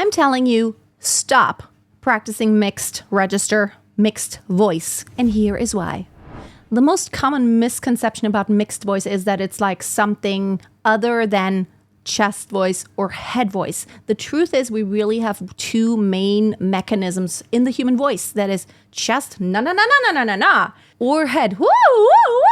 I'm telling you, stop practicing mixed register, mixed voice. And here is why. The most common misconception about mixed voice is that it's like something other than chest voice or head voice. The truth is we really have two main mechanisms in the human voice. That is chest, na na na na na na na na, or head, woo woo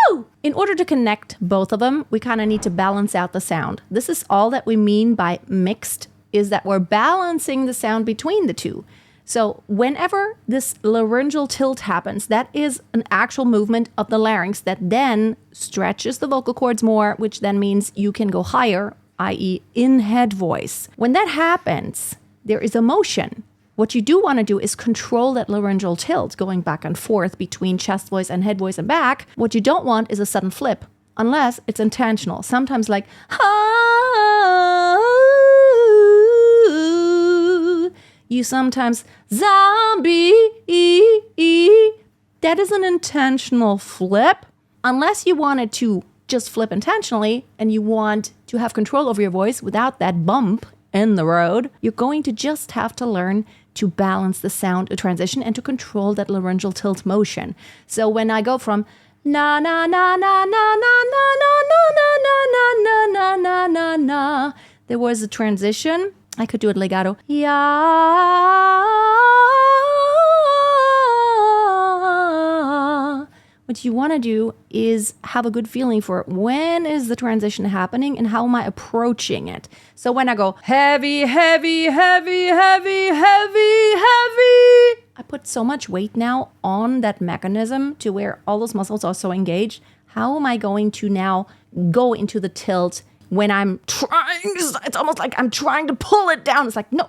woo. In order to connect both of them, we kind of need to balance out the sound. This is all that we mean by mixed, is that we're balancing the sound between the two. So whenever this laryngeal tilt happens, that is an actual movement of the larynx that then stretches the vocal cords more, which then means you can go higher, i.e. in head voice. When that happens, there is a motion. What you do want to do is control that laryngeal tilt going back and forth between chest voice and head voice and back. What you don't want is a sudden flip, unless it's intentional. Sometimes like, you sometimes zombie. That is an intentional flip. Unless you wanted to just flip intentionally and you want to have control over your voice without that bump in the road, you're going to just have to learn to balance the sound transition and to control that laryngeal tilt motion. So when I go from na na na na na na na na na na na na na na na, there was a transition. I could do it legato. Yeah. What you want to do is have a good feeling for when is the transition happening and how am I approaching it. So when I go heavy, heavy, heavy, heavy, heavy, heavy, I put so much weight now on that mechanism to where all those muscles are so engaged. How am I going to now go into the tilt when I'm trying? It's almost like I'm trying to pull it down. It's like, no,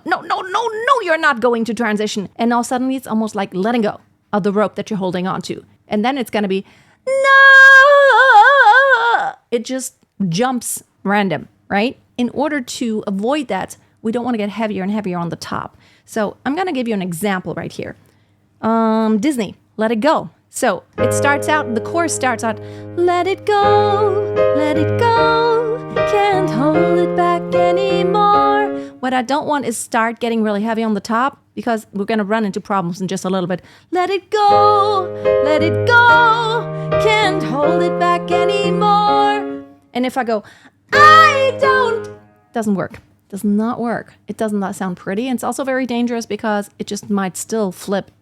you're not going to transition. And now suddenly it's almost like letting go of the rope that you're holding on to. And then it's going to be, no! It just jumps random, right? In order to avoid that, we don't want to get heavier and heavier on the top. So I'm going to give you an example right here. Disney, Let It Go. So it starts out, the chorus starts out, let it go, can't hold it back anymore. What I don't want is start getting really heavy on the top because we're going to run into problems in just a little bit. Let it go, can't hold it back anymore. And if I go, I don't, doesn't work. Does not work. It does not sound pretty. And it's also very dangerous because it just might still flip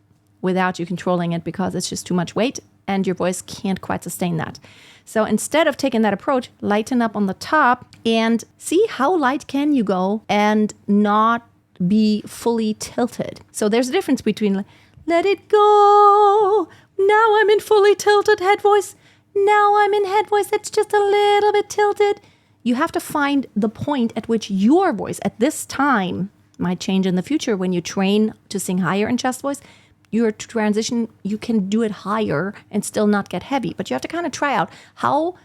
without you controlling it because it's just too much weight and your voice can't quite sustain that. So instead of taking that approach, lighten up on the top and see how light can you go and not be fully tilted. So there's a difference between let it go, now I'm in fully tilted head voice, now I'm in head voice that's just a little bit tilted. You have to find the point at which your voice at this time might change in the future when you train to sing higher in chest voice. Your transition, you can do it higher and still not get heavy. But you have to kind of try out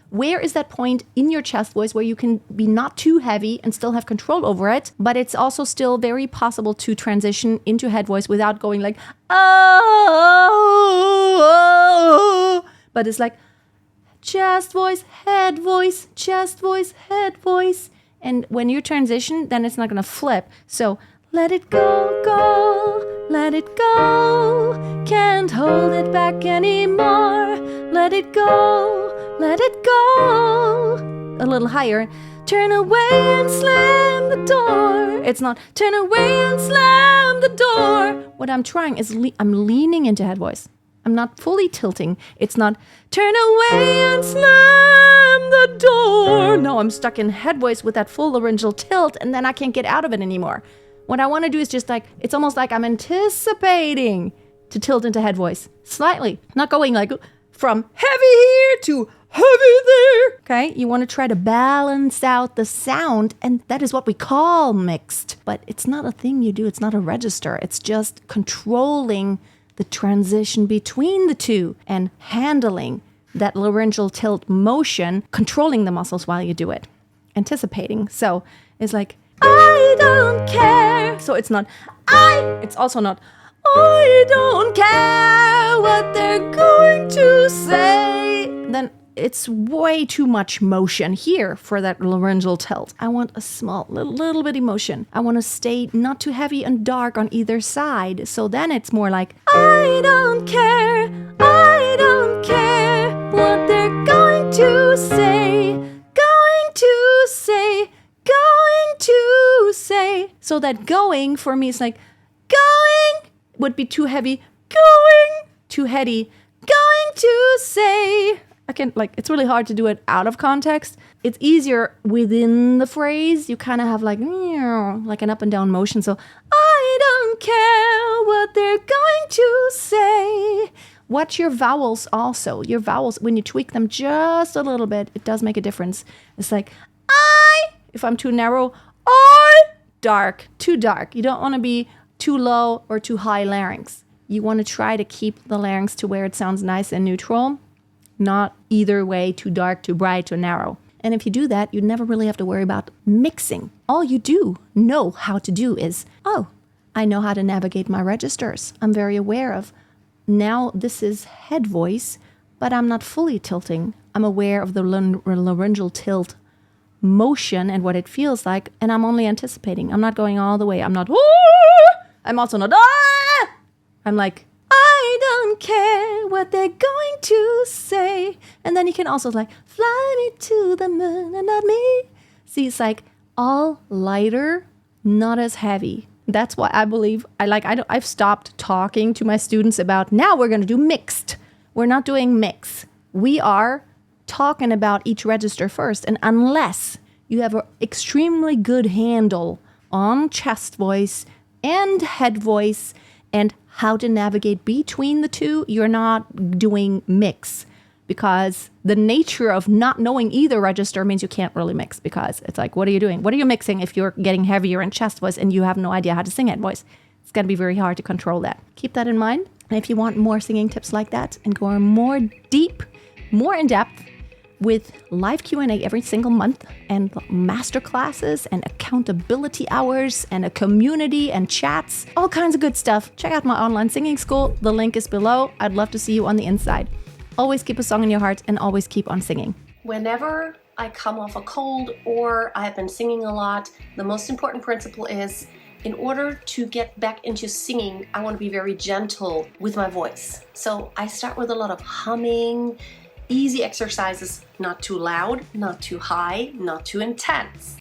where is that point in your chest voice where you can be not too heavy and still have control over it. But it's also still very possible to transition into head voice without going like, oh. But it's like chest voice, head voice, chest voice, head voice. And when you transition, then it's not going to flip. So let it go, let it go, can't hold it back anymore. Let it go, a little higher. Turn away and slam the door. It's not turn away and slam the door. What I'm trying is I'm leaning into head voice. I'm not fully tilting. It's not turn away and slam the door. No, I'm stuck in head voice with that full laryngeal tilt and then I can't get out of it anymore. What I want to do is just like, it's almost like I'm anticipating to tilt into head voice. Slightly. Not going like from heavy here to heavy there. Okay? You want to try to balance out the sound, and that is what we call mixed. But it's not a thing you do. It's not a register. It's just controlling the transition between the two and handling that laryngeal tilt motion, controlling the muscles while you do it. Anticipating. So it's like, I don't care. So it's not it's also not I don't care what they're going to say. Then it's way too much motion here for that laryngeal tilt. I want a small, little bitty motion. I want to stay not too heavy and dark on either side. So then it's more like, I don't care what they're going to say, So that going for me is like, going would be too heavy, going too heady, going to say. I can it's really hard to do it out of context. It's easier within the phrase. You kind of have like an up and down motion. So I don't care what they're going to say. Watch your vowels also. Your vowels, when you tweak them just a little bit, it does make a difference. It's like if I'm too narrow, dark, too dark. You don't want to be too low or too high larynx. You want to try to keep the larynx to where it sounds nice and neutral, not either way, too dark, too bright, too narrow. And if you do that, you never really have to worry about mixing. All you do know how to do is, I know how to navigate my registers. I'm very aware of, now this is head voice, but I'm not fully tilting. I'm aware of the laryngeal tilt motion and what it feels like, and I'm only anticipating. I'm not going all the way. I'm not, I'm also not, I'm like, I don't care what they're going to say. And then you can also fly me to the moon and not me. See, it's all lighter, not as heavy. That's why I believe I've stopped talking to my students about, now we're going to do mixed. We're not doing mix. We are talking about each register first. And unless you have an extremely good handle on chest voice and head voice and how to navigate between the two, you're not doing mix, because the nature of not knowing either register means you can't really mix, because it's what are you doing? What are you mixing if you're getting heavier in chest voice and you have no idea how to sing head voice? It's going to be very hard to control that. Keep that in mind. And if you want more singing tips like that and go more deep, more in depth, with live Q&A every single month and master classes and accountability hours and a community and chats, all kinds of good stuff, check out my online singing school. The link is below. I'd love to see you on the inside. Always keep a song in your heart and always keep on singing. Whenever I come off a cold or I have been singing a lot, the most important principle is, in order to get back into singing, I want to be very gentle with my voice. So I start with a lot of humming, easy exercises, not too loud, not too high, not too intense.